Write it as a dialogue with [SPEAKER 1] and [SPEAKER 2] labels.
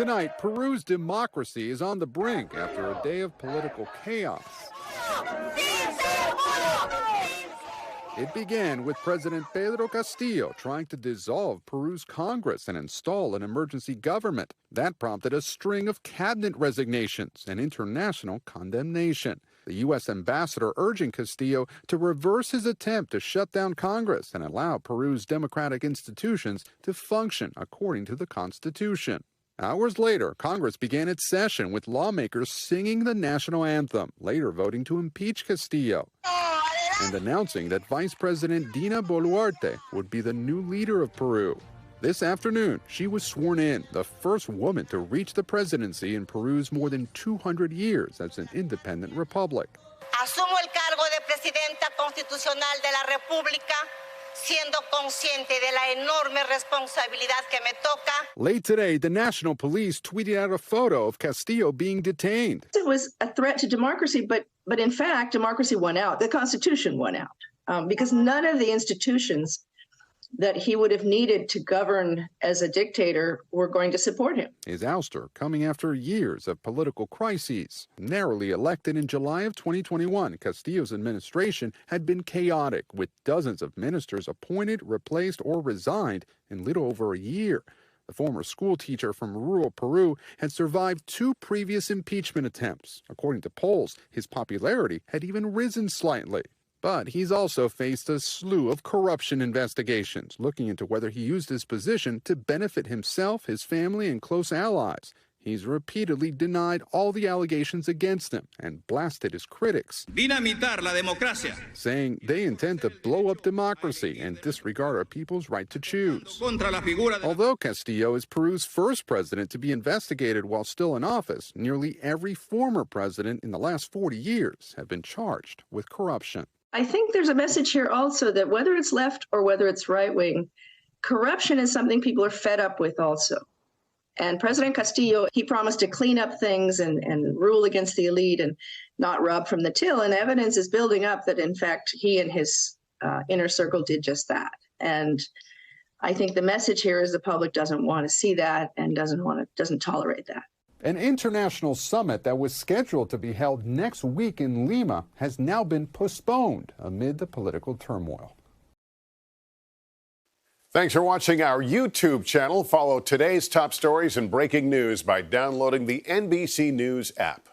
[SPEAKER 1] Tonight, Peru's democracy is on the brink after a day of political chaos. It began with President Pedro Castillo trying to dissolve Peru's Congress and install an emergency government. That prompted a string of cabinet resignations and international condemnation. The U.S. ambassador urging Castillo to reverse his attempt to shut down Congress and allow Peru's democratic institutions to function according to the Constitution. Hours later, Congress began its session with lawmakers singing the national anthem, later voting to impeach Castillo, and announcing that Vice President Dina Boluarte would be the new leader of Peru. This afternoon, she was sworn in, the first woman to reach the presidency in Peru's more than 200 years as an independent republic.
[SPEAKER 2] Asumo el cargo de Presidenta Constitucional de la República, siendo consciente de la enorme responsabilidad que me toca.
[SPEAKER 1] Late today, the National Police tweeted out a photo of Castillo being detained.
[SPEAKER 3] It was a threat to democracy, but in fact, democracy won out. The Constitution won out because none of the institutions that he would have needed to govern as a dictator were going to support him.
[SPEAKER 1] His ouster coming after years of political crises. Narrowly elected in July of 2021, Castillo's administration had been chaotic, with dozens of ministers appointed, replaced, or resigned in little over a year. The former school teacher from rural Peru had survived 2 previous impeachment attempts. According to polls, his popularity had even risen slightly. But he's also faced a slew of corruption investigations, looking into whether he used his position to benefit himself, his family, and close allies. He's repeatedly denied all the allegations against him and blasted his critics,
[SPEAKER 4] dinamitar la democracia,
[SPEAKER 1] saying they intend to blow up democracy and disregard our people's right to choose. Although Castillo is Peru's first president to be investigated while still in office, nearly every former president in the last 40 years have been charged with corruption.
[SPEAKER 3] I think there's a message here also that whether it's left or whether it's right wing, corruption is something people are fed up with also. And President Castillo, he promised to clean up things and rule against the elite and not rob from the till. And evidence is building up that, in fact, he and his inner circle did just that. And I think the message here is the public doesn't want to see that and doesn't tolerate that.
[SPEAKER 1] An international summit that was scheduled to be held next week in Lima has now been postponed amid the political turmoil.
[SPEAKER 5] Thanks for watching our YouTube channel. Follow today's top stories and breaking news by downloading the NBC News app.